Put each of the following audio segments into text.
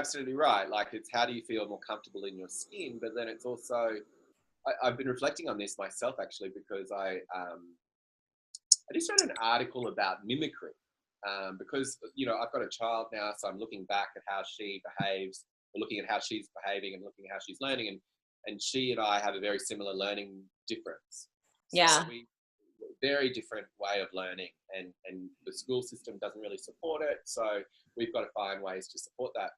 absolutely right. Like, it's how do you feel more comfortable in your skin? But then it's also, I've been reflecting on this myself actually, because I just read an article about mimicry. Because, you know, I've got a child now, so I'm looking back at how she behaves, or looking at how she's behaving and looking at how she's learning. And she and I have a very similar learning difference. Yeah. So very different way of learning, and the school system doesn't really support it. So we've got to find ways to support that.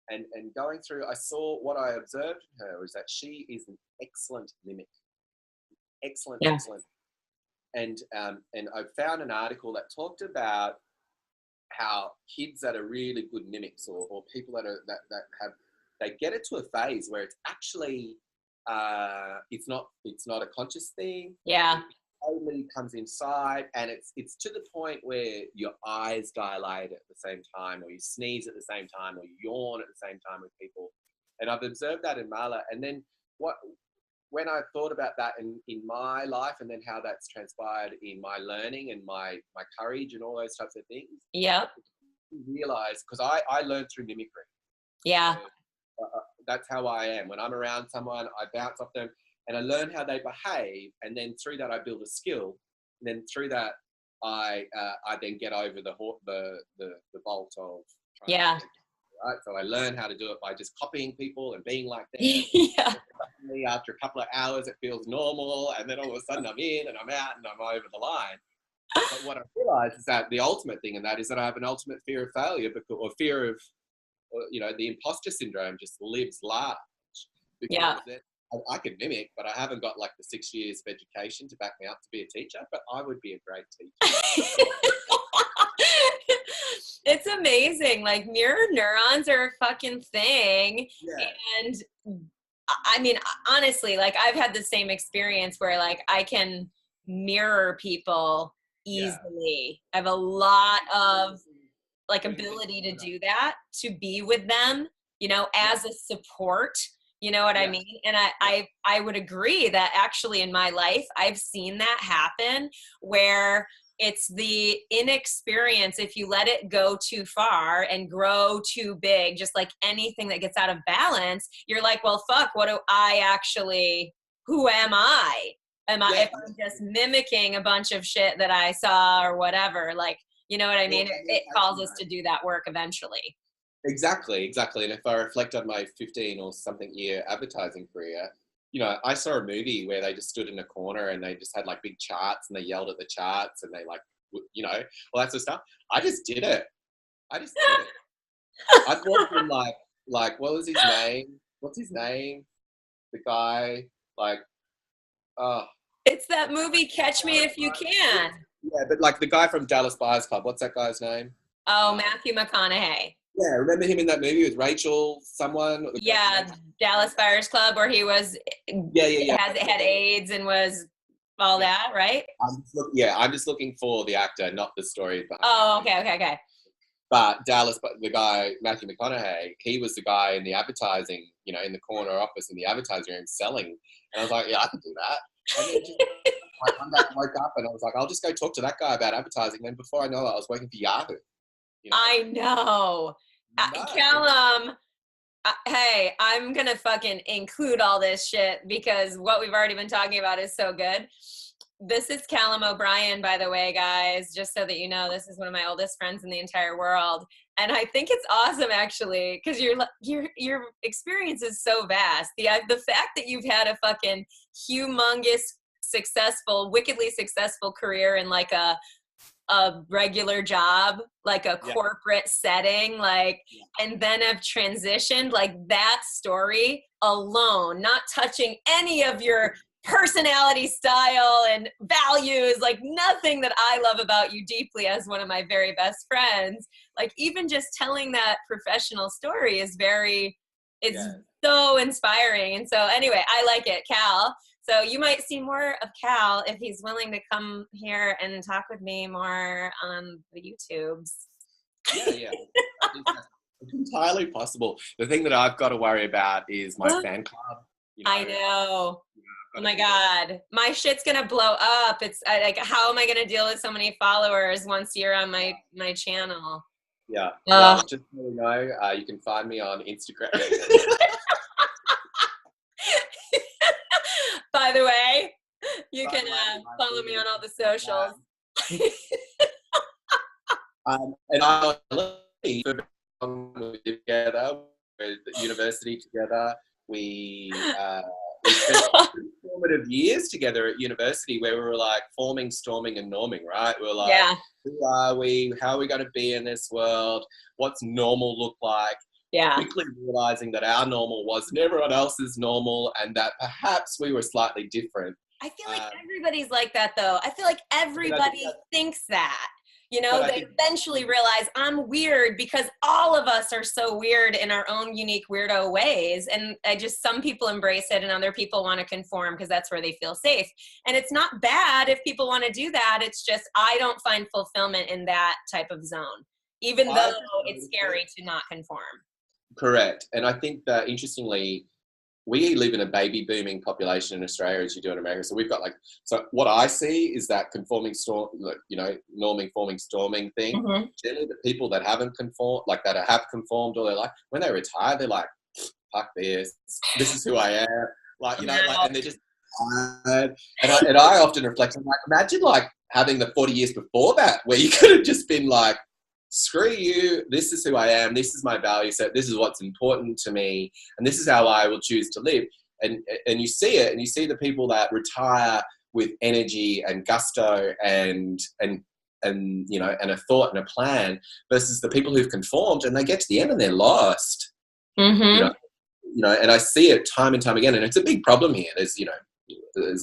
And going through, I saw what I observed in her was that she is an excellent mimic. Excellent. And I found an article that talked about how kids that are really good mimics, or people that have, they get it to a phase where it's actually it's not a conscious thing. Yeah. It totally comes inside, and it's to the point where your eyes dilate at the same time, or you sneeze at the same time, or you yawn at the same time with people. And I've observed that in Marla. And then when I thought about that in my life, and then how that's transpired in my learning and my courage and all those types of things. Yep. Realize, because I learned through mimicry. Yeah. So, that's how I am. When I'm around someone, I bounce off them and I learn how they behave, and then through that I build a skill, and then through that I then get over the bolt of yeah. Right? So I learn how to do it by just copying people and being like them. Yeah. After a couple of hours, it feels normal, and then all of a sudden I'm in and I'm out and I'm over the line. But what I realized is that the ultimate thing in that is that I have an ultimate fear of failure, or fear of, you know, the imposter syndrome just lives large. Because I can mimic, but I haven't got like the 6 years of education to back me up to be a teacher, but I would be a great teacher. It's amazing. Like, mirror neurons are a fucking thing. Yeah. And I mean, honestly, like, I've had the same experience where, like, I can mirror people easily. I have a lot of, like, ability to do that, to be with them, you know, as a support, you know what I mean? And I would agree that actually in my life, I've seen that happen, where it's the inexperience. If you let it go too far and grow too big, just like anything that gets out of balance, you're like, well, fuck, who am I? If I'm just mimicking a bunch of shit that I saw or whatever, like, you know what I mean? It calls us to do that work eventually. Exactly. And if I reflect on my 15 or something year advertising career, you know, I saw a movie where they just stood in a corner and they just had like big charts and they yelled at the charts and they, like, you know, all that sort of stuff. I just did it. I thought in like, what was his name? What's his name? The guy, like, it's that movie Catch Me If You Can. Yeah, but like the guy from Dallas Buyers Club, what's that guy's name? Oh, Matthew McConaughey. Yeah, remember him in that movie with Rachel, someone? Yeah, Dallas Buyers Club, where he was, had AIDS and was all that, right? I'm just looking for the actor, not the story behind it. Okay. But the guy, Matthew McConaughey, he was the guy in the advertising, you know, in the corner office in the advertising room selling. And I was like, yeah, I can do that. And then I woke up and I was like, I'll just go talk to that guy about advertising. Then before I know it, I was working for Yahoo. You know? I know. Callum, hey, I'm going to fucking include all this shit because what we've already been talking about is so good. This is Callum O'Brien, by the way, guys, just so that you know, this is one of my oldest friends in the entire world. And I think it's awesome, actually, because your experience is so vast. The fact that you've had a fucking humongous, wickedly successful career in like a regular job, like a corporate setting, like, and then have transitioned, like that story alone, not touching any of your personality, style, and values, like nothing that I love about you deeply as one of my very best friends. Like, even just telling that professional story is so inspiring. And so anyway, I like it, Cal. So you might see more of Cal if he's willing to come here and talk with me more on the YouTubes. Yeah. It's entirely possible. The thing that I've got to worry about is my fan club. You know, I know. Oh my God. My shit's going to blow up. It's like, how am I going to deal with so many followers once you're on my channel? Yeah. Uh, Well, just so you know, you can find me on Instagram. by the way, you By can the way, my follow me Twitter on all the is socials. and I together with university together. We spent formative years together at university where we were like forming, storming, and norming. Right? We were like, Yeah, who are we? How are we going to be in this world? What's normal look like? yeah. Quickly realizing that our normal wasn't everyone else's normal, and that perhaps we were slightly different. I feel like everybody's like that, though. I feel like everybody thinks that. You But know, I they think eventually realize I'm weird because all of us are so weird in our own unique weirdo ways. And some people embrace it and other people want to conform because that's where they feel safe. And it's not bad if people want to do that. It's just, I don't find fulfillment in that type of zone, even though it's scary to not conform. correct. And I think that interestingly, we live in a baby booming population in Australia as you do in America. So we've got so what I see is that conforming storm, norming, forming, storming thing. Mm-hmm. Generally the people that haven't conformed, that have conformed all their life, when they retire, they're like, fuck this is who I am. And they're just tired. And I often reflect, I'm like, imagine having the 40 years before that where you could have just been like, screw you, this is who I am, this is my value set, this is what's important to me, and this is how I will choose to live. And you see it, and you see the people that retire with energy and gusto and a thought and a plan versus the people who've conformed and they get to the end and they're lost. Mm-hmm. And I see it time and time again, and it's a big problem here. There's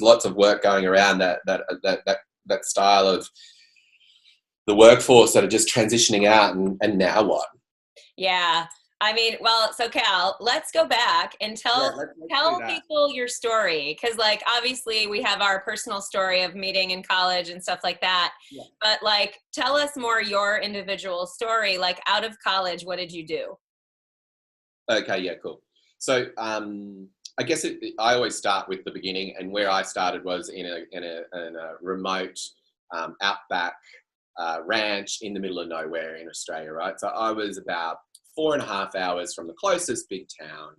lots of work going around that style of the workforce that are just transitioning out, and now what? Yeah. I mean, well, so Cal, let's go back and tell people your story. Cause obviously we have our personal story of meeting in college and stuff like that. Yeah. But tell us more your individual story. Out of college, what did you do? Okay. Yeah, cool. So, I guess I always start with the beginning, and where I started was in a remote, outback, ranch in the middle of nowhere in Australia, right? So I was about 4.5 hours from the closest big town,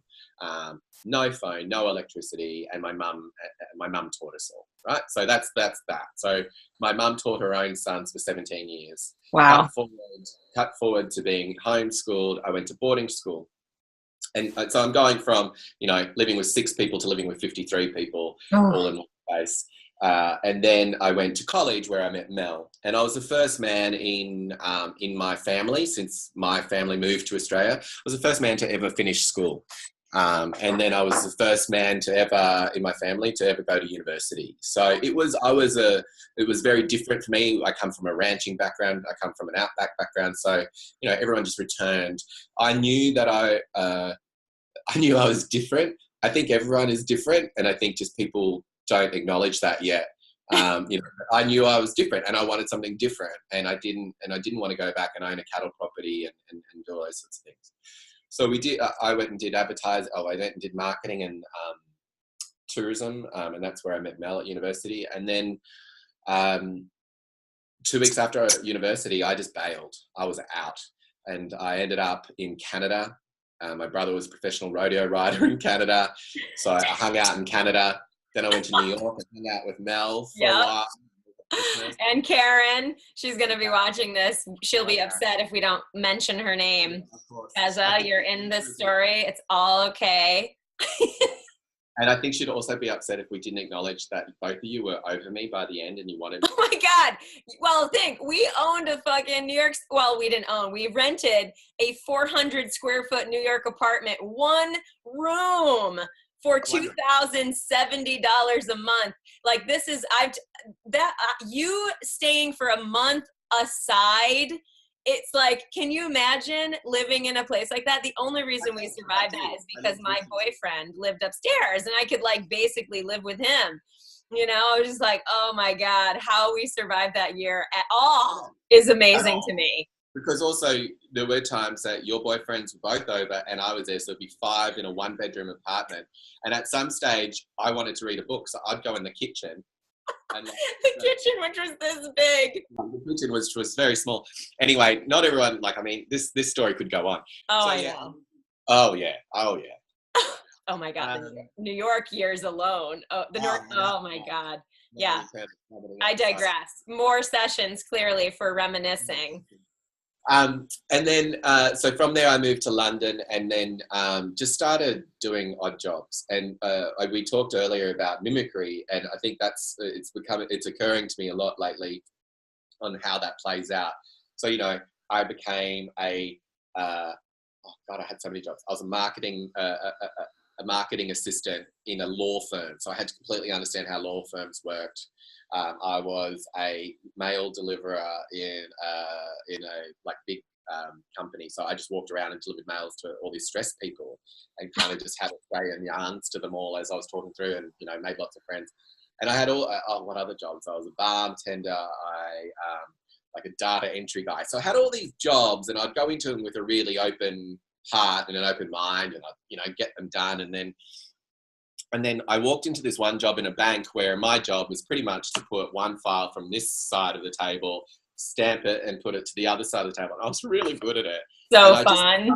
no phone, no electricity, and my mum taught us all, right? So that's that. So my mum taught her own sons for 17 years. Wow. Cut forward to being homeschooled. I went to boarding school. And so I'm going from, living with 6 people to living with 53 people all in one place. And then I went to college where I met Mel, and I was the first man in my family, since my family moved to Australia. I was the first man to ever finish school, and then I was the first man in my family to ever go to university. So it was very different for me. I come from a ranching background. I come from an outback background. So everyone just returned. I knew that I knew I was different. I think everyone is different, and I think just people don't acknowledge that yet. I knew I was different, and I wanted something different, and I didn't want to go back and own a cattle property and do all those sorts of things. So we did. I went and did advertising. I went and did marketing and tourism, and that's where I met Mel at university. And then 2 weeks after university, I just bailed. I was out, and I ended up in Canada. My brother was a professional rodeo rider in Canada, so I hung out in Canada. Then I went to New York and hung out with Mel for a while. And Karen, she's going to be watching this. She'll be upset if we don't mention her name. Of course. Keza, you're in this story. It's all okay. And I think she'd also be upset if we didn't acknowledge that both of you were over me by the end and you wanted me. Oh my God. Well, we owned a fucking New York. Well, we didn't own. We rented a 400 square foot New York apartment, 1 room, for $2,070 a month. This is, you staying for a month aside, it's can you imagine living in a place like that? The only reason we survived that is because my boyfriend lived upstairs and I could basically live with him. I was just oh my God, how we survived that year at all is amazing to me. Because also there were times that your boyfriends were both over and I was there, so it'd be 5 in a 1-bedroom apartment. And at some stage I wanted to read a book, so I'd go in the kitchen And like, The kitchen, which was this big. the kitchen was very small. Anyway, not everyone, like, I mean, this story could go on. Oh, So, I yeah. know. Oh, yeah. Oh, yeah. Oh my God, the New York years alone. Oh, oh my God. Yeah, I digress. More sessions, clearly, for reminiscing. And then, so from there, I moved to London, and then just started doing odd jobs. And we talked earlier about mimicry, and I think it's occurring to me a lot lately on how that plays out. So, you know, I became I had so many jobs. I was a marketing assistant in a law firm, so I had to completely understand how law firms worked. I was a mail deliverer in a like big company, so I just walked around and delivered mails to all these stressed people, and kind of just had Australian yarns to them all as I was talking through, and you know, made lots of friends. And I had what other jobs? I was a bartender. Like a data entry guy. So I had all these jobs, and I'd go into them with a really open heart and an open mind, and I'd, you know, get them done. And then I walked into this one job in a bank where my job was pretty much to put one file from this side of the table, stamp it, and put it to the other side of the table. And I was really good at it. So and fun.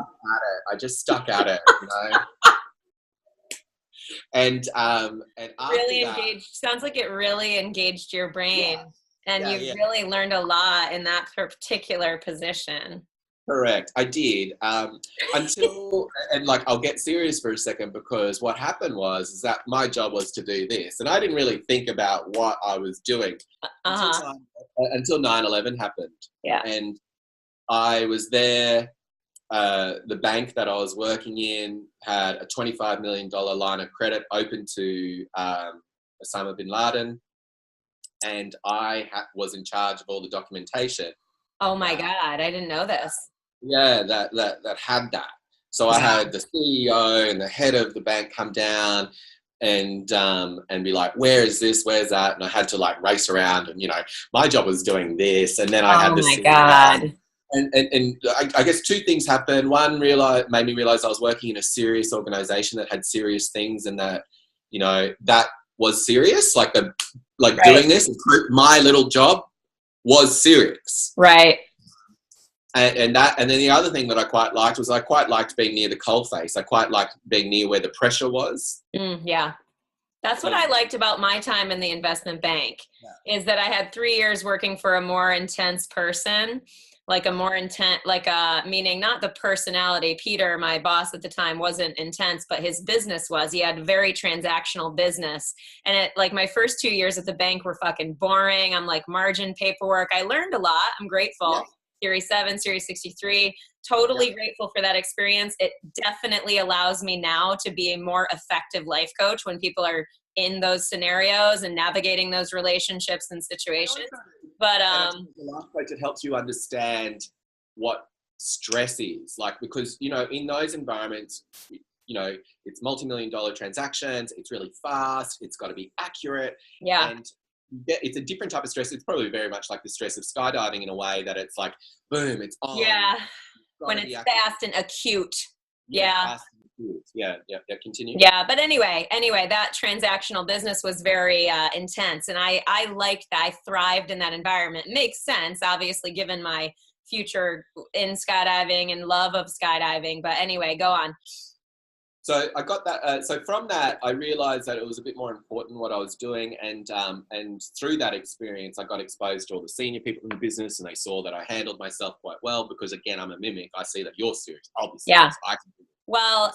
I just stuck at it, you know. And really engaged. Sounds like it really engaged your brain, and you really learned a lot in that particular position. Correct, I did. Until, and like, I'll get serious for a second, because what happened is that my job was to do this, and I didn't really think about what I was doing until 9/11 happened. Yeah, and I was there. The bank that I was working in had a $25 million line of credit open to Osama bin Laden, and I was in charge of all the documentation. Oh my God, I didn't know this. Yeah, that had that. So I had the CEO and the head of the bank come down and be like, where is this? Where's that? And I had to like race around, and, you know, my job was doing this, and then I had the CEO. God. And I guess two things happened. One made me realize I was working in a serious organization that had serious things, and that, you know, that was serious. Like doing this, my little job was serious. Right. And then the other thing that I quite liked was I quite liked being near the coalface. I quite liked being near where the pressure was. Yeah. That's what I liked about my time in the investment bank, is that I had 3 years working for a more intense person. Like a more intense, meaning not the personality. Peter, my boss at the time, wasn't intense, but his business was. He had a very transactional business. And my first 2 years at the bank were fucking boring. I'm like margin paperwork. I learned a lot. I'm grateful. Yeah. Series 7, Series 63, totally grateful for that experience. It definitely allows me now to be a more effective life coach when people are in those scenarios and navigating those relationships and situations. But the last coach, it helps you understand what stress is like, because, you know, in those environments, you know, it's multi-million-dollar transactions, it's really fast, it's got to be accurate. Yeah. And it's a different type of stress. It's probably very much like the stress of skydiving, in a way that it's like, boom, it's on. Yeah. When it's fast and acute. Yeah. Fast and acute. Yeah. Continue. Yeah. But anyway, that transactional business was very intense. And I liked that. I thrived in that environment. It makes sense, obviously, given my future in skydiving and love of skydiving. But anyway, go on. So I got that. So from that, I realized that it was a bit more important what I was doing, and through that experience, I got exposed to all the senior people in the business, and they saw that I handled myself quite well, because, again, I'm a mimic. I see that you're serious. I'll be serious. Yeah. Well,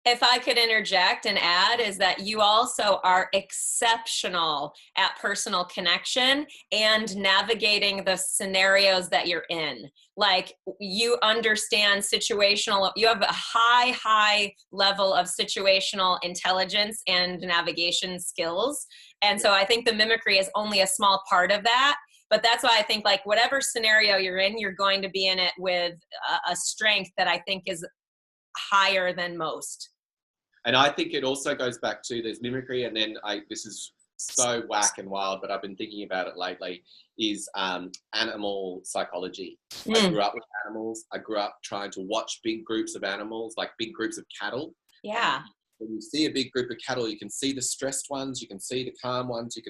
if I could interject and add, is that you also are exceptional at personal connection and navigating the scenarios that you're in. Like, you understand situational, you have a high level of situational intelligence and navigation skills. And so I think the mimicry is only a small part of that. But that's why I think, like, whatever scenario you're in, you're going to be in it with a strength that I think is higher than most. And I think it also goes back to there's mimicry, and then this is so whack and wild, but I've been thinking about it lately, is animal psychology. I grew up with animals. I grew up trying to watch big groups of animals, like big groups of cattle. Yeah. when you see a big group of cattle, you can see the stressed ones, you can see the calm ones, you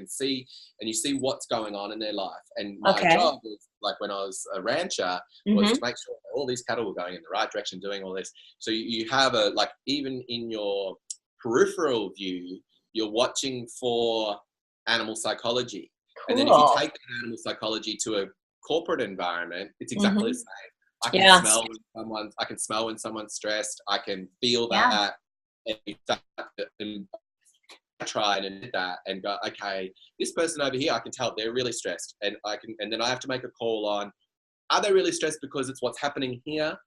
see what's going on in their life. And my job was, like when I was a rancher, was to make sure that all these cattle were going in the right direction, doing all this. So you have even in your peripheral view, you're watching for animal psychology. Cool. And then if you take that animal psychology to a corporate environment, it's exactly the same. I can smell when someone's stressed. I can feel that. And you start to try and do that and go, okay, this person over here, I can tell they're really stressed, and then I have to make a call on, are they really stressed because it's what's happening here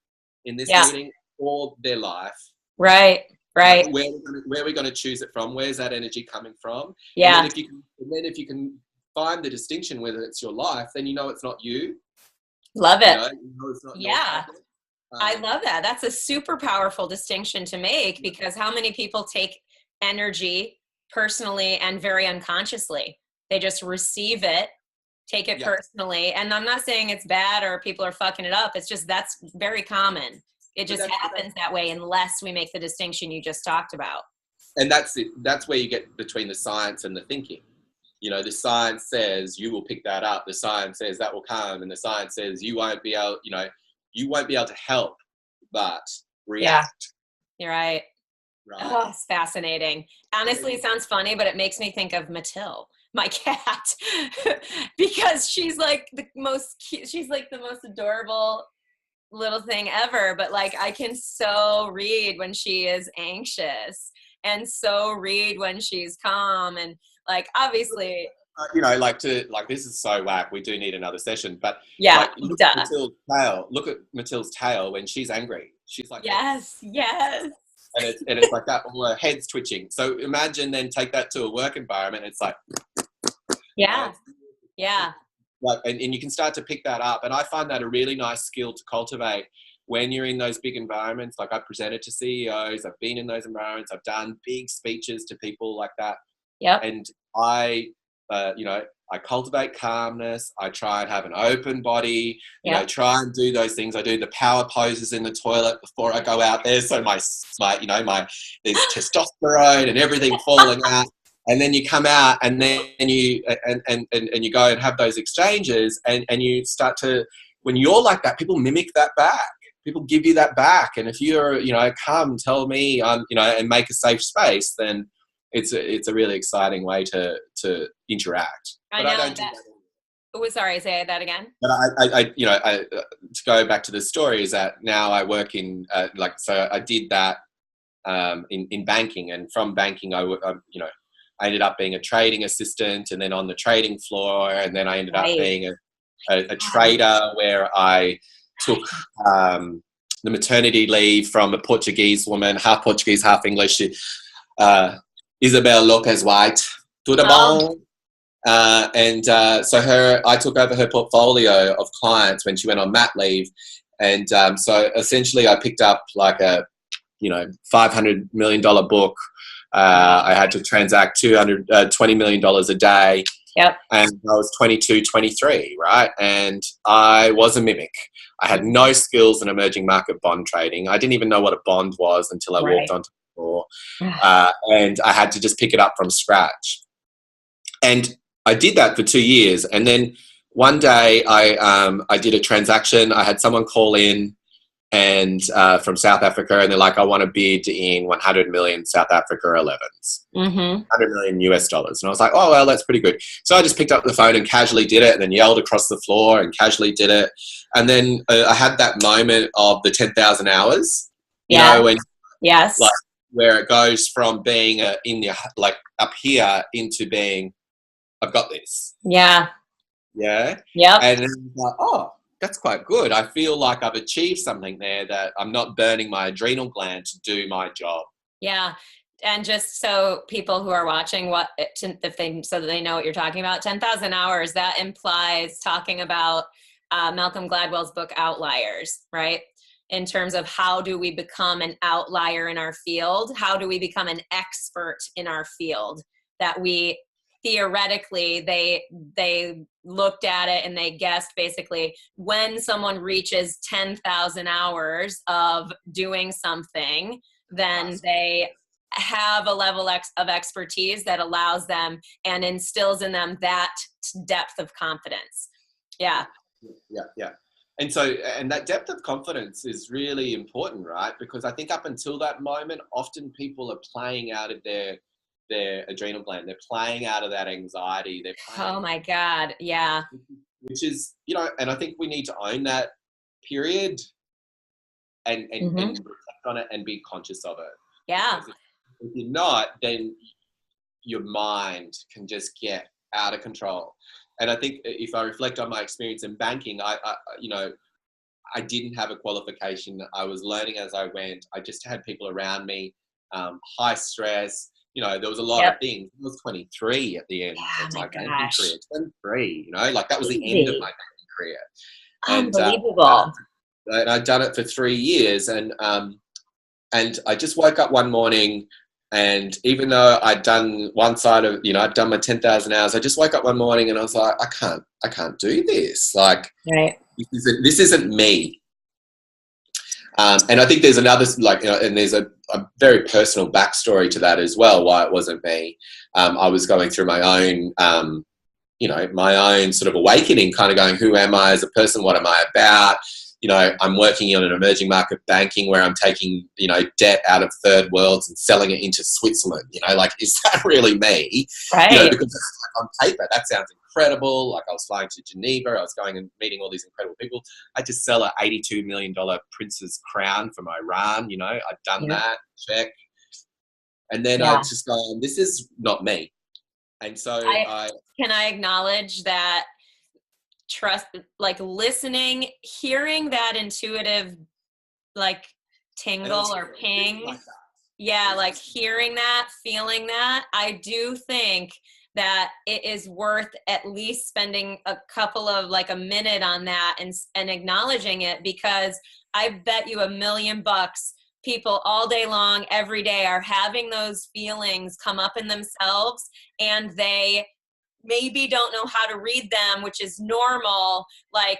in this meeting, or their life? Right. Where are we going to choose it from? Where's that energy coming from? Yeah. And then if you can find the distinction whether it's your life, then you know it's not you. Love it. You know it's not your problem. I love that. That's a super powerful distinction to make, because how many people take energy personally and very unconsciously? They just receive it, take it personally. And I'm not saying it's bad or people are fucking it up. It's just, that's very common. It just happens that way unless we make the distinction you just talked about. And that's it. That's where you get between the science and the thinking. You know, the science says you will pick that up. The science says that will come. And the science says you won't be able to help but react. Yeah. You're right. Oh, it's fascinating. Honestly, it sounds funny, but it makes me think of Matilda, my cat, because she's like the most cute, she's like the most adorable little thing ever. But like, I can so read when she is anxious and so read when she's calm. And like, obviously, this is so whack. We do need another session, but look at Matilda's tail. Look at Matilda's tail when she's angry. She's like, yes. And it's like that, all her head's twitching. So imagine then take that to a work environment. It's like, Like, and you can start to pick that up. And I find that a really nice skill to cultivate when you're in those big environments. Like, I've presented to CEOs, I've been in those environments, I've done big speeches to people like that. Yeah. And I cultivate calmness. I try and have an open body. I try and do those things. I do the power poses in the toilet before I go out there. So there's testosterone and everything falling out. And then you come out and then you go and have those exchanges and you start to, when you're like that, people mimic that back. People give you that back. And if you're, come tell me, and make a safe space, then it's a really exciting way to interact. Sorry, say that again. But to go back to the story is that now I work in, so I did that in banking, and from banking, I ended up being a trading assistant, and then on the trading floor, and then I ended up being a trader where I took the maternity leave from a Portuguese woman, half Portuguese, half English, Isabel Lopez White. Tudo bom? So I took over her portfolio of clients when she went on mat leave. And so essentially I picked up like a, $500 million book. I had to transact $20 million a day. Yep. And I was 22, 23, right? And I was a mimic. I had no skills in emerging market bond trading. I didn't even know what a bond was until I walked onto the floor. And I had to just pick it up from scratch. And I did that for 2 years. And then one day I did a transaction. I had someone call in and from South Africa, and they're like, I want to bid in 100 million South Africa 11s, 100 million US dollars. And I was like, oh, well, that's pretty good. So I just picked up the phone and casually did it, and then yelled across the floor and casually did it. And then I had that moment of the 10,000 hours, when, where it goes from being up here into being, I've got this. Yeah. Yeah. Yeah. And then like, oh, that's quite good. I feel like I've achieved something there, that I'm not burning my adrenal gland to do my job. Yeah. And just so people who are watching, so that they know what you're talking about, 10,000 hours, that implies talking about Malcolm Gladwell's book, Outliers, right? In terms of how do we become an outlier in our field? How do we become an expert in our field? That we theoretically, they looked at it and they guessed basically when someone reaches 10,000 hours of doing something, then they have a level of expertise that allows them and instills in them that depth of confidence. Yeah. Yeah. And so, and that depth of confidence is really important, right? Because I think up until that moment, often people are playing out of their adrenal gland. They're playing out of that anxiety. They're playing, Oh my God. Yeah. which is, you know, and I think we need to own that period and reflect on it and be conscious of it. Yeah. Because if you're not, then your mind can just get out of control. And I think if I reflect on my experience in banking, I you know, I didn't have a qualification. I was learning as I went. I just had people around me, high stress. You know, there was a lot of things. I was 23 at the end of my banking career. 23, you know, like that was the end of my banking career. And, unbelievable. and I'd done it for 3 years. And I just woke up one morning, and even though I'd done one side of, you know, I'd done my 10,000 hours, I just woke up one morning and I was like, I can't do this. Like, this isn't me. And I think there's another, like, you know, and there's a very personal backstory to that as well, why it wasn't me. I was going through my own, you know, my own sort of awakening, kind of going, who am I as a person? What am I about? You know, I'm working on an emerging market banking where I'm taking, you know, debt out of third worlds and selling it into Switzerland. You know, like, is that really me? Right. You know, because on paper, that sounds incredible. Like, I was flying to Geneva. I was going and meeting all these incredible people. I just sell a $82 million prince's crown from Iran. You know, I'd done that, check. And then I just gone, this is not me. And so can I acknowledge that trust, like listening, hearing that intuitive, like tingle or ping. Like yeah. Like hearing that, feeling that, I do think that it is worth at least spending a couple of like a minute on that and acknowledging it, because I bet you $1 million people all day long, every day are having those feelings come up in themselves, and they maybe don't know how to read them, which is normal. Like,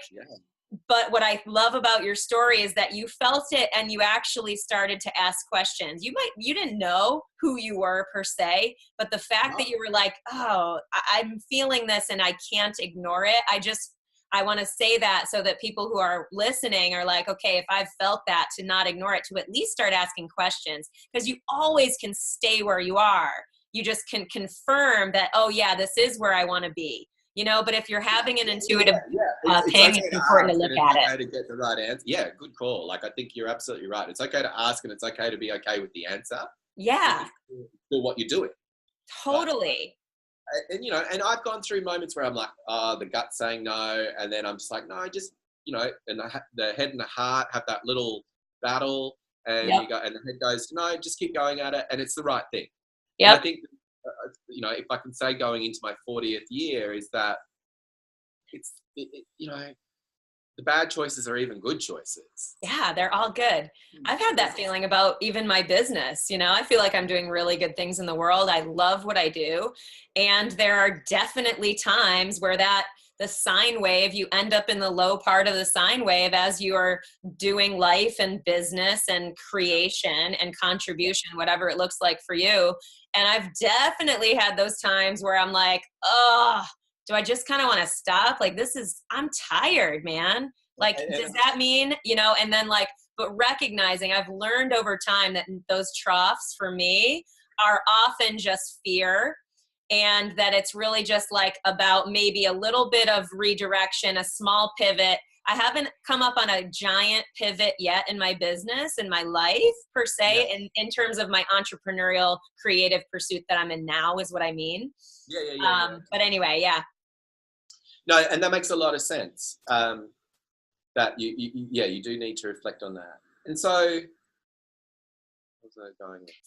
but what I love about your story is that you felt it and you actually started to ask questions. You didn't know who you were per se, but the fact that you were like, oh, I'm feeling this and I can't ignore it. I want to say that so that people who are listening are like, okay, if I've felt that, to not ignore it, to at least start asking questions, because you always can stay where you are. You just can confirm that, oh yeah, this is where I want to be, you know. But if you're having an intuitive ping, it's important to look at it. It's okay to get the right answer. Yeah, good call. Like, I think you're absolutely right. It's okay to ask, and it's okay to be okay with the answer. Yeah. For what you're doing. Totally. And you know, and I've gone through moments where I'm like, oh, the gut's saying no, and then I'm just like, no, just, you know, and the head and the heart have that little battle, and you go, and the head goes, no, just keep going at it, and it's the right thing. And I think, you know, if I can say going into my 40th year, is that you know, the bad choices are even good choices. Yeah, they're all good. I've had that feeling about even my business. You know, I feel like I'm doing really good things in the world. I love what I do. And there are definitely times where the sine wave, you end up in the low part of the sine wave as you are doing life and business and creation and contribution, whatever it looks like for you. And I've definitely had those times where I'm like, oh, do I just kind of want to stop? Like, I'm tired, man. Like, does that mean, you know, and then like, but recognizing, I've learned over time that those troughs for me are often just fear, and that it's really just like about maybe a little bit of redirection, a small pivot. I haven't come up on a giant pivot yet in my business, in my life per se, in terms of my entrepreneurial creative pursuit that I'm in now is what I mean. But anyway, No, and that makes a lot of sense. That you do need to reflect on that. And so,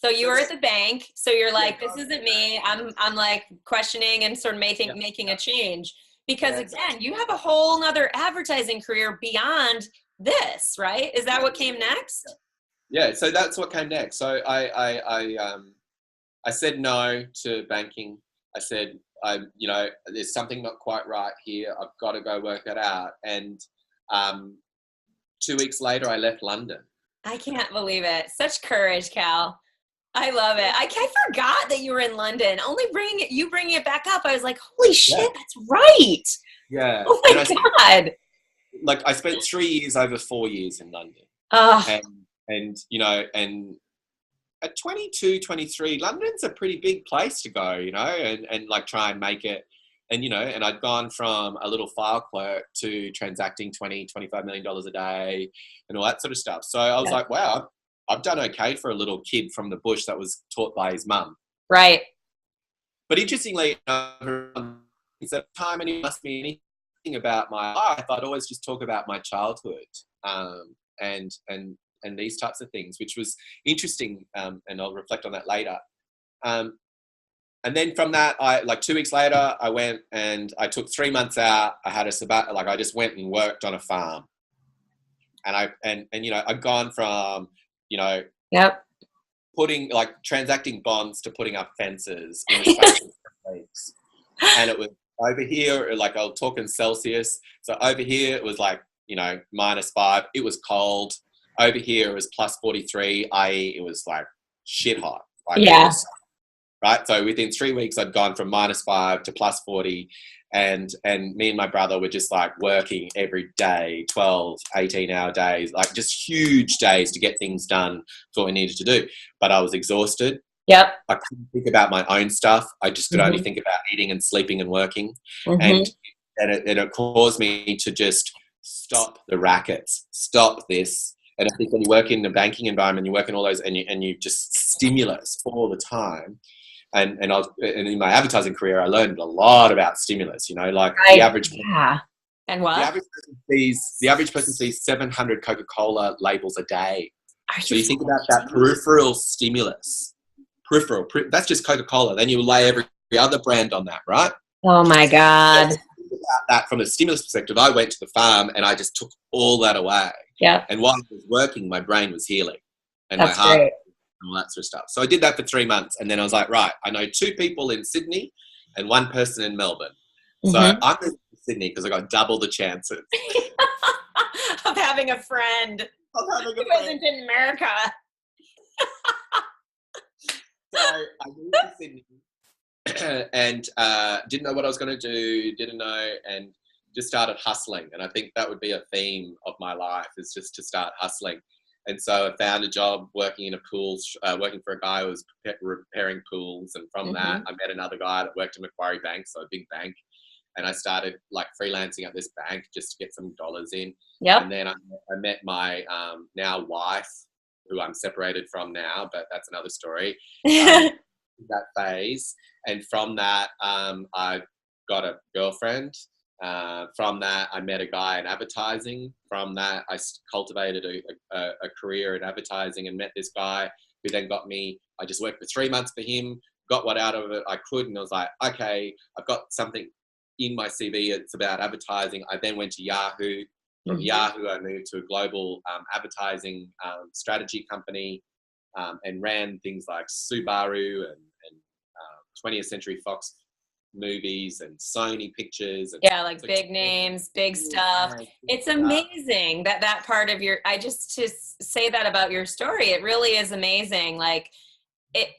so you were at the bank. So you're like, this isn't me. I'm like questioning and sort of making a change, because again, you have a whole nother advertising career beyond this, right? Is that what came next? Yeah. So that's what came next. So I said no to banking. I said, you know, there's something not quite right here. I've got to go work it out. And 2 weeks later, I left London. I can't believe it. Such courage, Cal. I love it. I forgot that you were in London. Only bringing it back up. I was like, holy shit, that's right. Yeah. Oh my God. Like I spent 3 years over 4 years in London. And you know, and at 22, 23, London's a pretty big place to go, you know, and like try and make it. And, you know, and I'd gone from a little file clerk to transacting $25 million a day and all that sort of stuff. So I was like, wow, I've done okay for a little kid from the bush that was taught by his mum. Right. But interestingly, it's a time and he asked me anything about my life, I'd always just talk about my childhood and these types of things, which was interesting. And I'll reflect on that later. And then from that, like 2 weeks later, I went and I took 3 months out. I had a sabbatical, like I just went and worked on a farm. And you know, I'd gone from, you know, putting like transacting bonds to putting up fences in the space of 3 weeks. And it was over here, like I'll talk in Celsius. So over here it was like, you know, -5. It was cold. Over here it was +43, i.e. it was like shit hot. Like right. So within 3 weeks I'd gone from -5 to +40. And me and my brother were just like working every day, 12, 18-hour days, like just huge days to get things done for what we needed to do. But I was exhausted. Yep. I couldn't think about my own stuff. I just could only think about eating and sleeping and working. And it caused me to just stop the rackets, stop this. And I think when you work in the banking environment, you work in all those and you just stimulus all the time. And in my advertising career, I learned a lot about stimulus, you know, like the average And what? The average person sees 700 Coca-Cola labels a day. So you think about that peripheral stimulus. That's just Coca-Cola. Then you lay every other brand on that, right? Oh my God. So about that from a stimulus perspective, I went to the farm and I just took all that away. Yeah. And while I was working, my brain was healing and That's my heart great. and all that sort of stuff. So I did that for 3 months. And then I was like, right, I know 2 people in Sydney and 1 person in Melbourne. So I'm moving to Sydney because I got double the chances of having a friend who isn't in America. So I moved to Sydney and didn't know what I was going to do, didn't know, and just started hustling. And I think that would be a theme of my life, is just to start hustling. And so I found a job working in a pool, working for a guy who was repairing pools. And from that, I met another guy that worked at Macquarie Bank, so a big bank. And I started like freelancing at this bank just to get some dollars in. Yep. And then I met my now wife, who I'm separated from now, but that's another story. That phase. And from that, I got a girlfriend. From that, I met a guy in advertising. From that, I cultivated a career in advertising and met this guy who then got me. I just worked for 3 months for him, got what out of it I could, and I was like, okay, I've got something in my CV. It's about advertising. I then went to Yahoo. From Yahoo, I moved to a global advertising strategy company and ran things like Subaru and 20th Century Fox movies and Sony Pictures. And like big names, big stuff. It's amazing that part of your, to say that about your story, it really is amazing. Like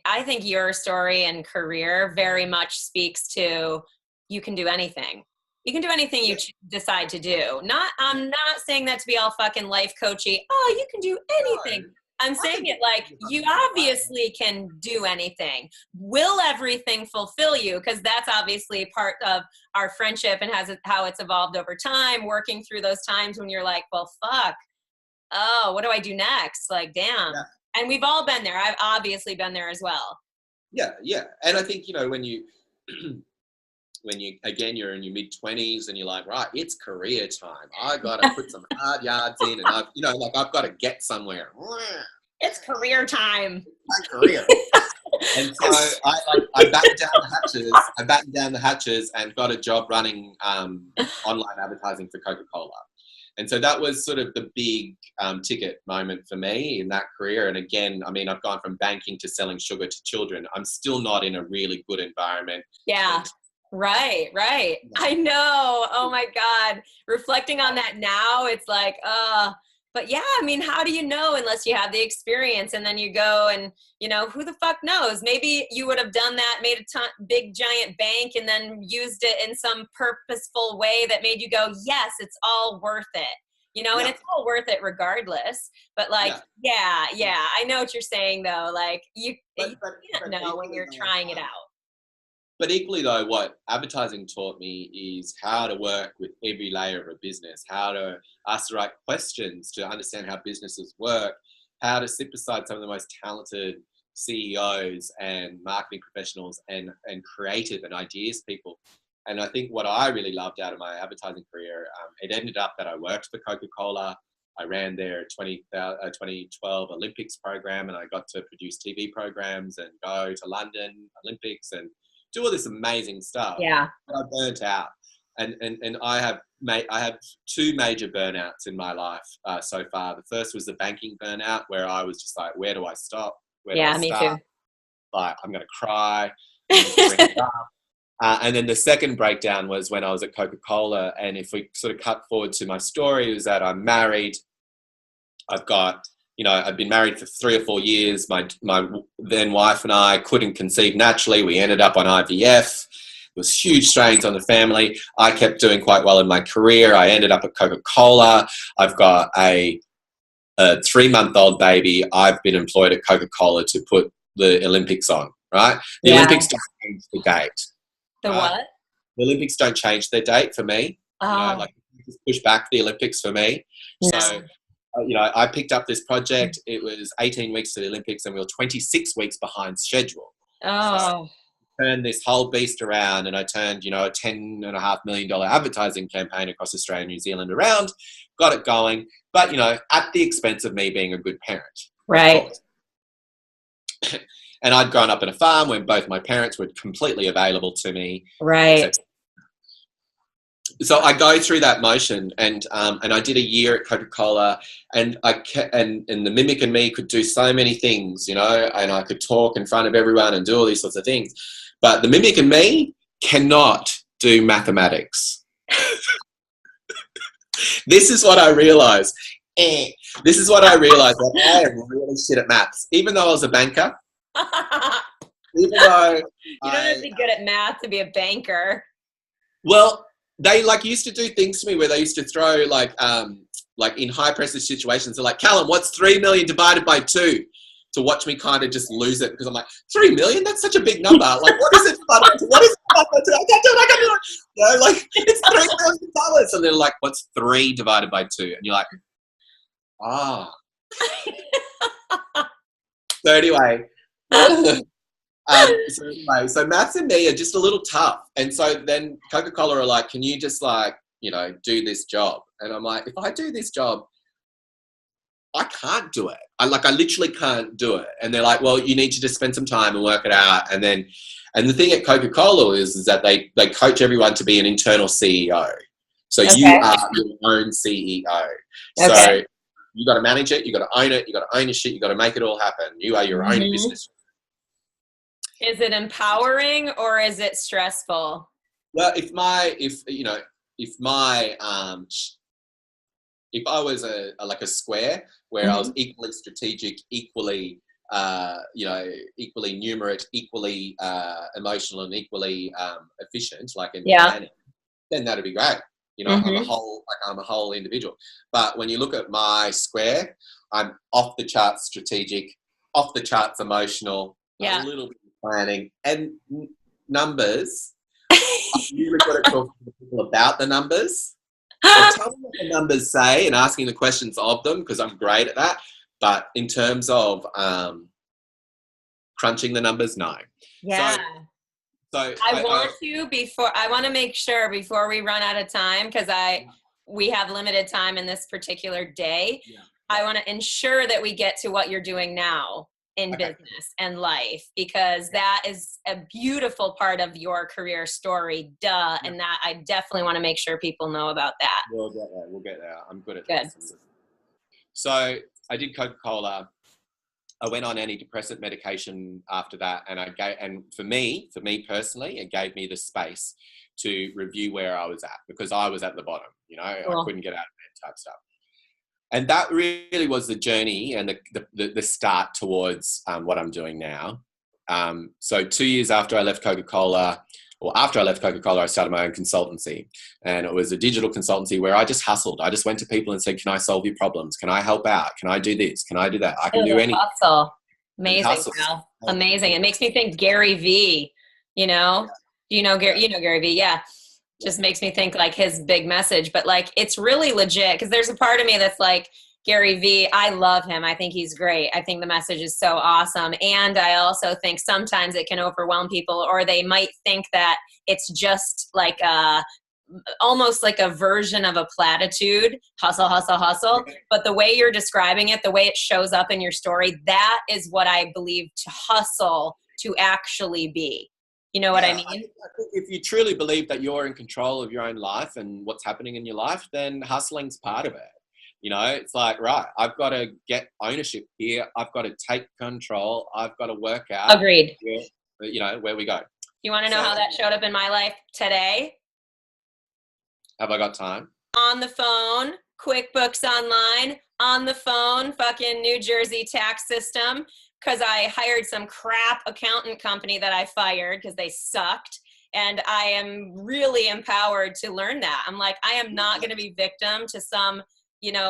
I think your story and career very much speaks to, you can do anything. You can do anything you decide to do. I'm not saying that to be all fucking life coachy. Oh, you can do anything. No, I'm saying it like you obviously can do anything. Will everything fulfill you? Because that's obviously part of our friendship and how it's evolved over time, working through those times when you're like, well, fuck. Oh, what do I do next? Like, damn. Yeah. And we've all been there. I've obviously been there as well. Yeah, yeah. And I think, you know, when you again, you're in your mid-20s and you're like, right, it's career time. I got to put some hard yards in and I've got to get somewhere. It's career time. My career. And so I battened down the hatches and got a job running online advertising for Coca-Cola. And so that was sort of the big ticket moment for me in that career. And again, I mean, I've gone from banking to selling sugar to children. I'm still not in a really good environment. Yeah. Right. I know. Oh my God. Reflecting on that now, it's like, But yeah, I mean, how do you know unless you have the experience? And then you go and, who the fuck knows? Maybe you would have done that, made a big giant bank and then used it in some purposeful way that made you go, yes, it's all worth it. And it's all worth it regardless. But like, yeah, I know what you're saying though. Like you can't know when you're trying it out. But equally though, what advertising taught me is how to work with every layer of a business, how to ask the right questions to understand how businesses work, how to sit beside some of the most talented CEOs and marketing professionals and creative and ideas people. And I think what I really loved out of my advertising career, it ended up that I worked for CocaCola. I ran their 2012 Olympics program, and I got to produce TV programs and go to London Olympics and do all this amazing stuff. Yeah. But I burnt out. And I have two major burnouts in my life so far. The first was the banking burnout, where I was just like, where do I stop? Where do I start? Me too. Like, I'm going to cry. I'm gonna bring it up. And then the second breakdown was when I was at Coca-Cola. And if we sort of cut forward to my story, is that I'm married. I've got, I've been married for 3 or 4 years. My then wife and I couldn't conceive naturally. We ended up on IVF. There was huge strains on the family. I kept doing quite well in my career. I ended up at Coca-Cola. I've got a 3-month-old baby. I've been employed at Coca-Cola to put the Olympics on, right? The Olympics don't change the date. The what? The Olympics don't change their date for me. Just push back the Olympics for me. No. So, I picked up this project. It was 18 weeks to the Olympics and we were 26 weeks behind schedule. Oh. So I turned this whole beast around and I turned, a $10.5 million advertising campaign across Australia and New Zealand around, got it going, but, at the expense of me being a good parent. Right. And I'd grown up in a farm where both my parents were completely available to me. Right. So I go through that motion, and I did a year at Coca-Cola, and and the mimic in me could do so many things, and I could talk in front of everyone and do all these sorts of things. But the mimic in me cannot do mathematics. This is what I realized. This is what I realized, that I am really shit at maths, even though I was a banker. Even though you don't have to be good at math to be a banker. Well, they used to do things to me where they used to throw like in high pressure situations. They're like, Callum, what's 3 million divided by 2? To watch me kind of just lose it, because I'm like, 3 million? That's such a big number. Like, what is it divided by 2? What is it divided by 2? I can't do it. It's $3 million. And they're like, what's 3 divided by 2? And you're like, So anyway. So maths and me are just a little tough. And so then Coca-Cola are like, can you just do this job? And I'm like, if I do this job, I can't do it. I literally can't do it. And they're like, well, you need to just spend some time and work it out. And the thing at Coca-Cola is that they coach everyone to be an internal CEO. So you are your own CEO. Okay. So you got to manage it. You got to own it. You got to own your shit. You got to make it all happen. You are your own business. Is it empowering or is it stressful? Well, if I was a square where I was equally strategic, equally equally numerate, equally emotional, and equally efficient, like in planning, then that'd be great. I'm a whole individual. But when you look at my square, I'm off the charts strategic, off the charts emotional, a little bit planning, and numbers. I'm really good at talking to people about the numbers. Or tell me what the numbers say and asking the questions of them, because I'm great at that. But in terms of crunching the numbers, no. Yeah. So I want to make sure before we run out of time, because we have limited time in this particular day. Yeah. I want to ensure that we get to what you're doing now in business and life, because that is a beautiful part of your career story. And that I definitely want to make sure people know about that. We'll get there. I'm good at this. So I did Coca-Cola. I went on antidepressant medication after that, and for me personally, it gave me the space to review where I was at, because I was at the bottom. I couldn't get out of bed type stuff. And that really was the journey and the start towards what I'm doing now. So 2 years after I left CocaCola, or after I left CocaCola, I started my own consultancy. And it was a digital consultancy where I just hustled. I just went to people and said, can I solve your problems? Can I help out? Can I do this? Can I do that? I can do anything. Hustle. Amazing, Cal. Amazing. It makes me think Gary V, you know? Do you know Gary? You know Gary V, yeah. Just makes me think like his big message, but like it's really legit because there's a part of me that's like, Gary V, I love him. I think he's great. I think the message is so awesome. And I also think sometimes it can overwhelm people, or they might think that it's just like almost like a version of a platitude, hustle, hustle, hustle. But the way you're describing it, the way it shows up in your story, that is what I believe to hustle to actually be. You know what I mean? I think if you truly believe that you're in control of your own life and what's happening in your life, then hustling's part of it. You know, it's like, right, I've got to get ownership here. I've got to take control. I've got to work out. Agreed. Where we go. You want to know how that showed up in my life today? Have I got time? On the phone, QuickBooks Online, on the phone, fucking New Jersey tax system. Because I hired some crap accountant company that I fired because they sucked. And I am really empowered to learn that. I'm like, I am not going to be victim to some,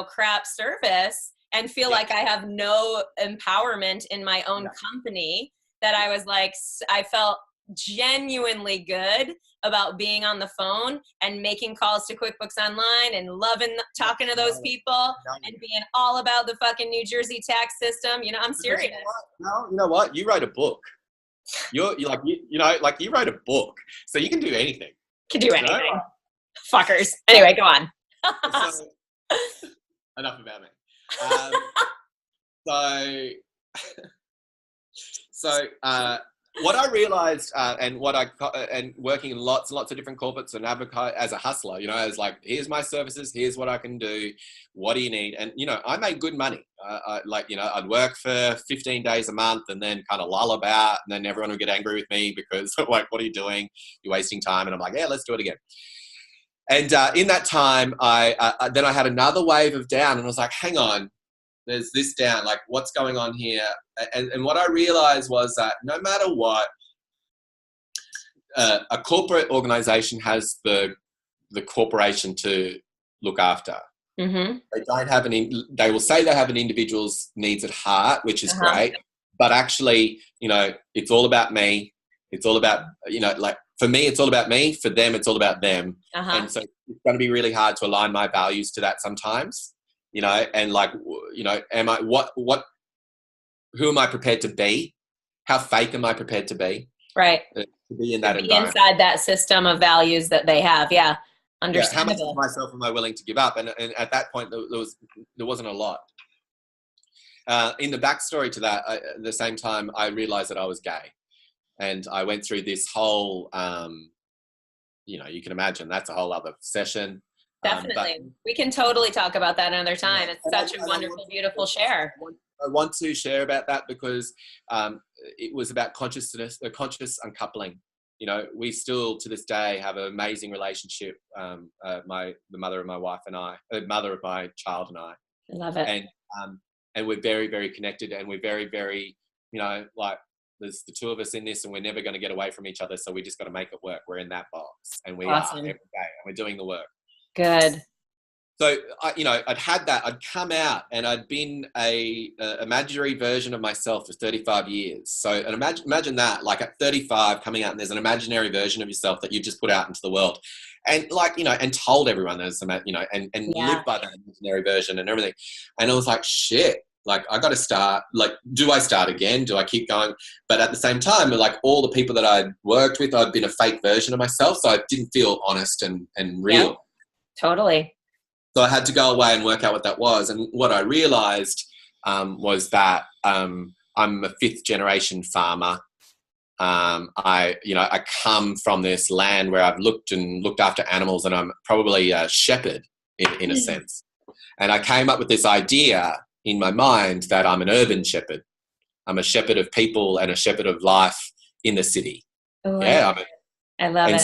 crap service and feel like I have no empowerment in my own company. That I was like, I felt genuinely good about being on the phone and making calls to QuickBooks Online and loving talking to those people and being all about the fucking New Jersey tax system. I'm serious. You know what? You wrote a book. You wrote a book, so you can do anything. Can do anything. Fuckers. Anyway, go on. Enough about me. What I realized, and working in lots and lots of different corporates and advocate as a hustler, as like, here's my services, here's what I can do. What do you need? And, I made good money. I'd work for 15 days a month and then kind of lull about, and then everyone would get angry with me because like, what are you doing? You're wasting time. And I'm like, yeah, let's do it again. And in that time, then I had another wave of down, and I was like, hang on, there's this down, like what's going on here? And what I realized was that no matter what, a corporate organization has the corporation to look after. Mm-hmm. They don't have they will say they have an individual's needs at heart, which is great. But actually, it's all about me. It's all about, like for me, it's all about me. For them, it's all about them. And so it's going to be really hard to align my values to that sometimes, and like, am I, who am I prepared to be? How fake am I prepared to be? Right. To be in that environment. Inside that system of values that they have. Yeah. Understandable. How much of myself am I willing to give up? And at that point, there wasn't a lot. In the backstory to that, at the same time, I realized that I was gay. And I went through this whole, you can imagine that's a whole other session. Definitely. We can totally talk about that another time. It's such a wonderful, beautiful share. I want to share about that because it was about conscious uncoupling. We still to this day have an amazing relationship. The mother of my wife and I, mother of my child and I. I love it. And we're very, very connected, and we're very, very, like there's the two of us in this, and we're never going to get away from each other. So we just got to make it work. We're in that box, and we are every day, and we're doing the work. Good. So, I'd had that. I'd come out and I'd been a imaginary version of myself for 35 years. So, and imagine that, like at 35, coming out and there's an imaginary version of yourself that you've just put out into the world. And like, and told everyone there's some, and live by that imaginary version and everything. And I was like, shit, like I got to start, like, do I start again? Do I keep going? But at the same time, like all the people that I'd worked with, I'd been a fake version of myself. So I didn't feel honest and real. Yeah, totally. So I had to go away and work out what that was. And what I realized was that I'm a fifth generation farmer. I come from this land where I've looked after animals, and I'm probably a shepherd in a sense. And I came up with this idea in my mind that I'm an urban shepherd. I'm a shepherd of people and a shepherd of life in the city. Ooh, yeah, I love it.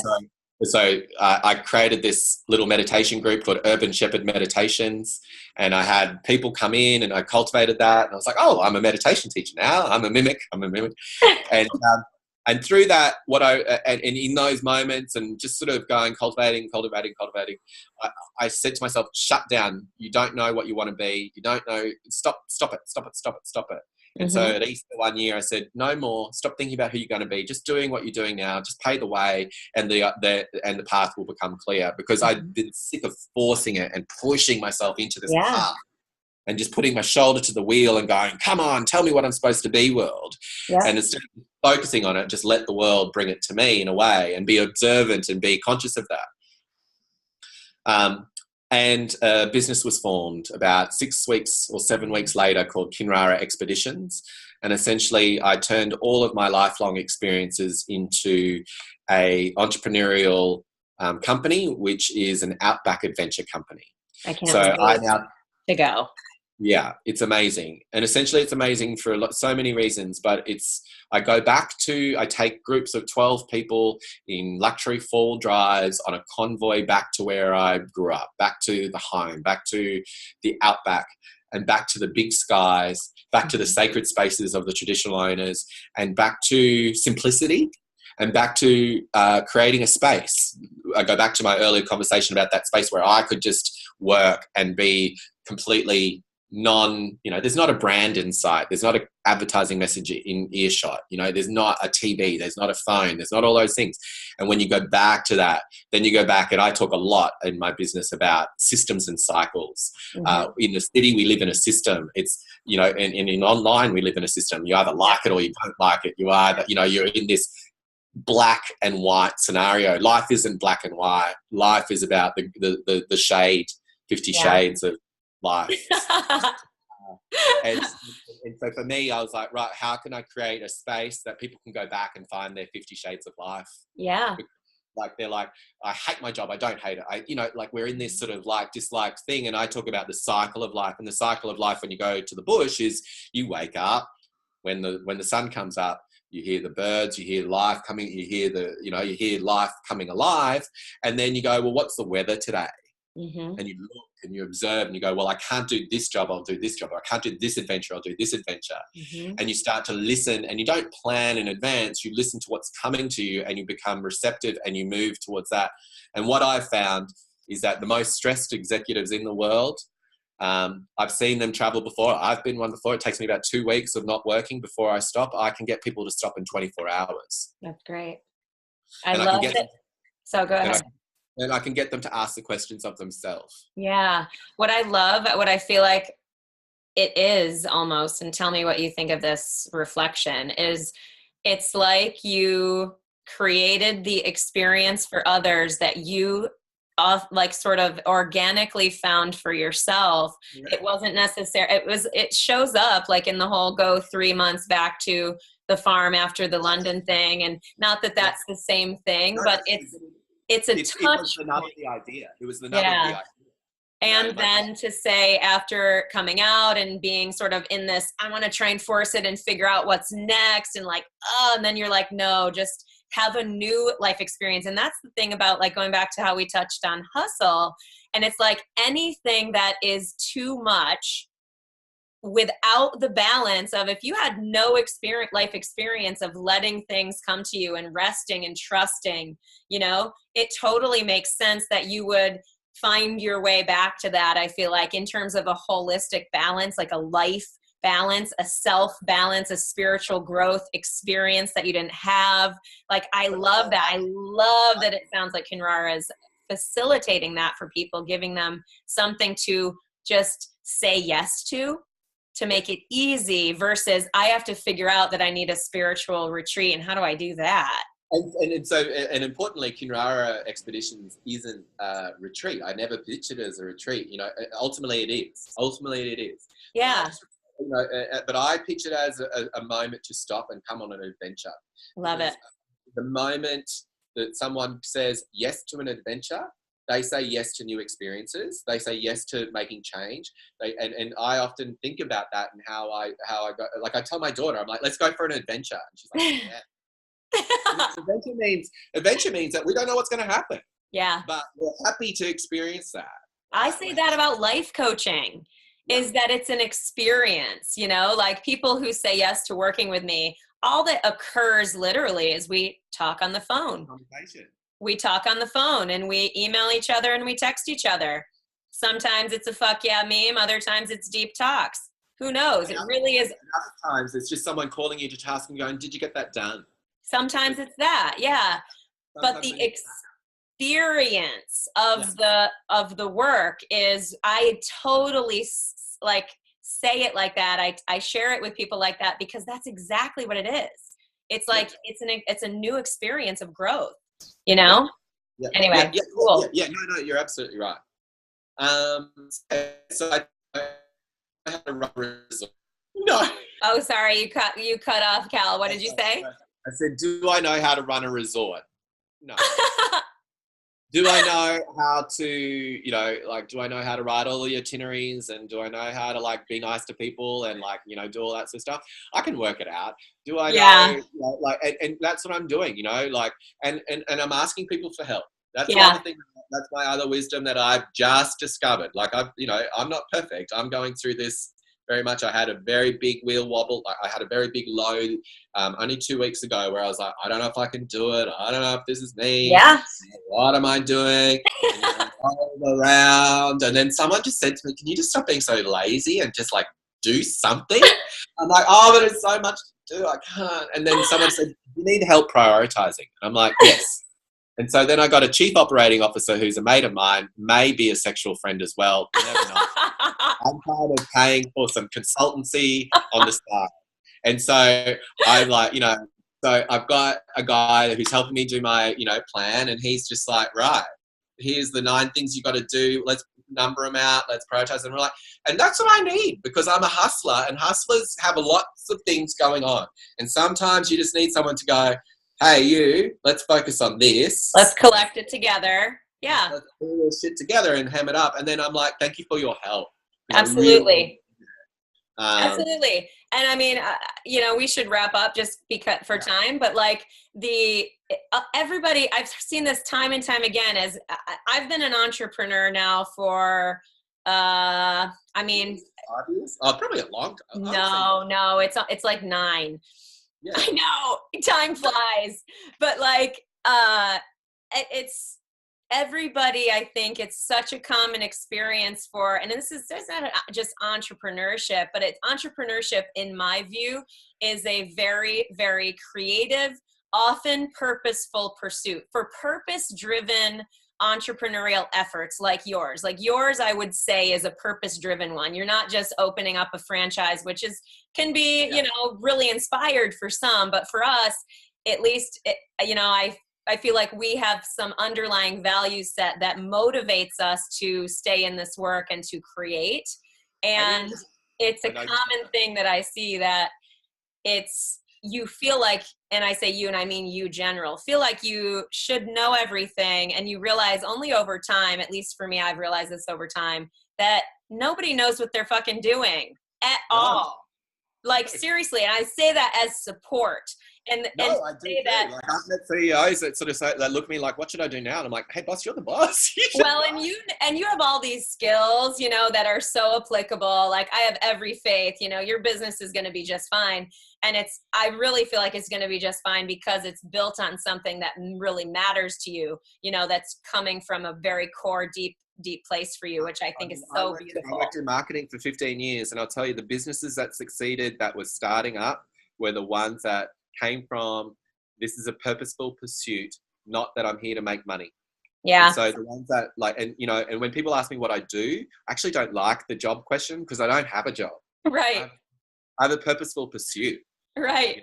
So I created this little meditation group called Urban Shepherd Meditations, and I had people come in, and I cultivated that, and I was like, oh, I'm a meditation teacher now. I'm a mimic. And through that, and in those moments, and just sort of going cultivating, I said to myself, shut down. You don't know what you want to be. You don't know. Stop it. And so at Easter one year, I said, no more. Stop thinking about who you're going to be. Just doing what you're doing now. Just pay the way, and the path will become clear. Because I'd been sick of forcing it and pushing myself into this path, and just putting my shoulder to the wheel and going, come on, tell me what I'm supposed to be, world. Yeah. And instead of focusing on it, just let the world bring it to me in a way, and be observant and be conscious of that. And a business was formed about 6 weeks or 7 weeks later called Kinrara Expeditions. And essentially I turned all of my lifelong experiences into a entrepreneurial company, which is an outback adventure company. I can't wait to go. Yeah, it's amazing. And essentially it's amazing for so many reasons, but I take groups of 12 people in luxury 4-wheel drives on a convoy back to where I grew up, back to the home, back to the outback, and back to the big skies, back to the sacred spaces of the traditional owners, and back to simplicity, and back to creating a space. I go back to my earlier conversation about that space where I could just work and be completely there's not a brand in sight. There's not an advertising message in earshot. There's not a TV. There's not a phone. There's not all those things. And when you go back to that, then you go back, and I talk a lot in my business about systems and cycles. In the city, we live in a system. It's, and in online, we live in a system. You either like it or you don't like it. You either, you're in this black and white scenario. Life isn't black and white. Life is about the shade, 50 shades of life. And so for me, I was like, right, how can I create a space that people can go back and find their 50 shades of life? Yeah. Like, they're like, I hate my job. I don't hate it. Like, we're in this sort of like dislike thing. And I talk about the cycle of life, and the cycle of life when you go to the bush is you wake up when the sun comes up, you hear the birds, you hear life coming, you hear life coming alive. And then you go, well, what's the weather today? And you look and you observe and you go, well, I can't do this job, I'll do this job. Or I can't do this adventure, I'll do this adventure. And you start to listen, and you don't plan in advance. You listen to what's coming to you, and you become receptive, and you move towards that. And what I've found is that the most stressed executives in the world, I've seen them travel before. I've been one before. It takes me about 2 weeks of not working before I stop. I can get people to stop in 24 hours. That's great. I love it. So go ahead. And I can get them to ask the questions of themselves. Yeah. What I feel like it is almost, and tell me what you think of this reflection, is it's like you created the experience for others that you like sort of organically found for yourself. It wasn't necessary. It shows up like in the whole go 3 months back to the farm after the London thing. And not that that's the same thing, but it's a touch. It was the nub of the idea. It was the nub of the idea. And then to say, after coming out and being sort of in this, I want to try and force it and figure out what's next, and like, and then you're like, no, just have a new life experience. And that's the thing about, like, going back to how we touched on hustle. And it's like anything that is too much without the balance of, if you had no life experience of letting things come to you and resting and trusting, it totally makes sense that you would find your way back to that. I feel like in terms of a holistic balance, like a life balance, a self balance, a spiritual growth experience that you didn't have. Like, I love that. I love that it sounds like Kinrara is facilitating that for people, giving them something to just say yes to make it easy, versus I have to figure out that I need a spiritual retreat. And how do I do that? And importantly, Kinrara Expeditions isn't a retreat. I never pitched it as a retreat. Ultimately it is. Yeah. But I pitch it as a moment to stop and come on an adventure. Love it. The moment that someone says yes to an adventure, they say yes to new experiences. They say yes to making change. And I often think about that and how I go. Like, I tell my daughter, I'm like, let's go for an adventure. And she's like, yeah. Adventure means that we don't know what's going to happen. Yeah. But we're happy to experience that. I say that about life coaching, is that it's an experience, you know, like people who say yes to working with me, all that occurs literally is we talk on the phone. We talk on the phone and we email each other and we text each other. Sometimes it's a fuck yeah meme. Other times it's deep talks. Who knows? It really is. Other times it's just someone calling you to task and going, did you get that done? Sometimes it's that. Yeah. But the experience of the work is, I totally like say it like that. I share it with people like that because that's exactly what it is. It's like it's a new experience of growth, you know? Yeah. Anyway, cool. Yeah, no, you're absolutely right. So I had a rubber resort. No. Oh, sorry, you cut off, Cal. What did you say? I said, do I know how to run a resort? No. Do I know how to, you know, like, do I know how to write all the itineraries, and do I know how to, like, be nice to people and, like, you know, do all that sort of stuff? I can work it out. Do I know, you know, like, and that's what I'm doing, you know, like, and I'm asking people for help. That's the other thing. That's my other wisdom that I've just discovered. Like, you know, I'm not perfect. I'm going through this very much. I had a very big wheel wobble. I had a very big low only 2 weeks ago where I was like, I don't know if I can do it. I don't know if this is me. Yeah. What am I doing? And all around. And then someone just said to me, can you just stop being so lazy and just like do something? I'm like, oh, but it's so much to do. I can't. And then someone said, you need help prioritizing. I'm like, yes. And so then I got a chief operating officer who's a mate of mine, may be a sexual friend as well. You never know. I'm kind of paying for some consultancy on the side. And so I'm like, you know, so I've got a guy who's helping me do my, you know, plan. And he's just like, right, here's the 9 things you got to do. Let's number them out. Let's prioritize them. And that's what I need, because I'm a hustler, and hustlers have lots of things going on. And sometimes you just need someone to go, hey, you, let's focus on this. Let's collect it together. Yeah. Let's pull this shit together and ham it up. And then I'm like, thank you for your help. Absolutely. Absolutely. And I mean, you know, we should wrap up just because for time, but like everybody, I've seen this time and time again, as I've been an entrepreneur now for, I mean, 5 years? Oh, probably a long time. No, it's like 9. Yeah. I know, time flies, but like, it's everybody. I think it's such a common experience for, and this is not just entrepreneurship, but it's entrepreneurship, in my view, is a very, very creative, often purposeful pursuit for purpose-driven entrepreneurial efforts like yours. Like yours, I would say, is a purpose-driven one. You're not just opening up a franchise, which can be, you know, really inspired for some, but for us, at least, you know, I feel like we have some underlying value set that motivates us to stay in this work and to create. And it's a common thing that I see, that you feel like, and I say you, and I mean you general, feel like you should know everything, and you realize only over time, at least for me, I've realized this over time, that nobody knows what they're fucking doing at all. Like, seriously, and I say that as support. I do that. Like, I've met CEOs that sort of say, that look at me like, what should I do now? And I'm like, hey, boss, you're the boss. Well, and you have all these skills, you know, that are so applicable. Like, I have every faith, you know, your business is going to be just fine. And I really feel like it's going to be just fine because it's built on something that really matters to you, you know, that's coming from a very core, deep place for you, which I think is so beautiful. I worked in marketing for 15 years, and I'll tell you, the businesses that succeeded, that was starting up, were the ones that came from, this is a purposeful pursuit, not that I'm here to make money. Yeah. And so the ones that, like, and you know, and when people ask me what I do, I actually don't like the job question, because I don't have a job. Right. I have a purposeful pursuit. Right.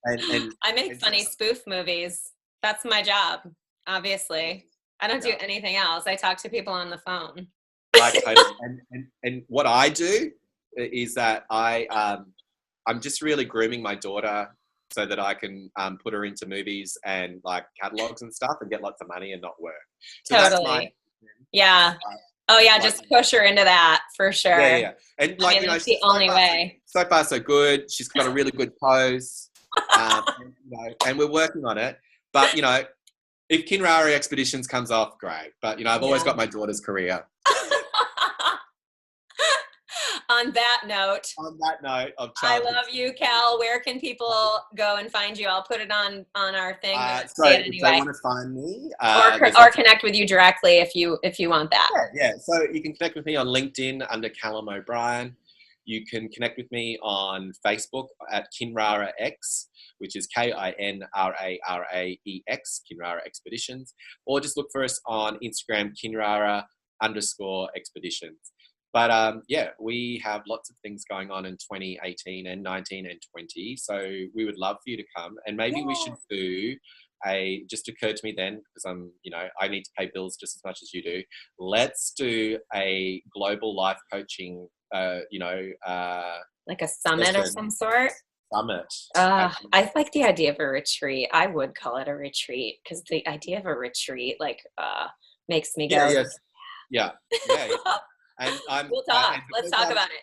You know? And I make funny spoof movies. That's my job, obviously. I don't do anything else. I talk to people on the phone. Like, and what I do is that I'm just really grooming my daughter so that I can put her into movies and like catalogs and stuff and get lots of money and not work. So totally. Yeah. Oh yeah, just push her into that for sure. Yeah. And like, you know, that's the only way. So far so good. She's got a really good pose. And we're working on it. But, if Kinrara Expeditions comes off, great. But, I've always got my daughter's career. On that note, of I love you, Cal. Where can people go and find you? I'll put it on our thing. So if they want to find me, or connect with you directly if you want that. Yeah. So you can connect with me on LinkedIn under Callum O'Brien. You can connect with me on Facebook at Kinrara X, which is KINRARAEX, Kinrara Expeditions, or just look for us on Instagram, Kinrara_expeditions. But we have lots of things going on in 2018 and 19 and 20. So we would love for you to come, and maybe we should do just occurred to me then, because I need to pay bills just as much as you do. Let's do a global life coaching, like a summit or some sort. Summit. I like the idea of a retreat. I would call it a retreat, because the idea of a retreat makes me go. Yeah. And we'll talk. Let's talk about it.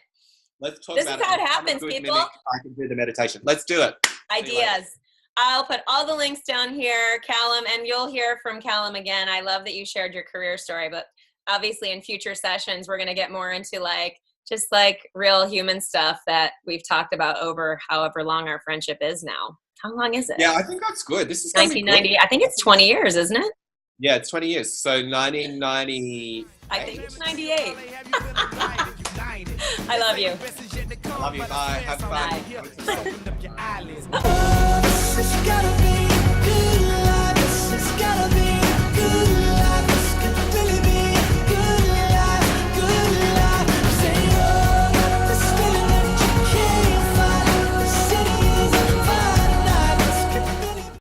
Let's talk this about is how it happens, people. I can do the meditation. Let's do it. Ideas. I'll put all the links down here, Callum, and you'll hear from Callum again. I love that you shared your career story, but obviously in future sessions, we're going to get more into just real human stuff that we've talked about over however long our friendship is now. How long is it? Yeah, I think that's good. This is 1990. I think it's 20 years, isn't it? Yeah, it's 20 years. So 1990. I think it's 98. I love you. I love you. Bye. Have fun. Bye.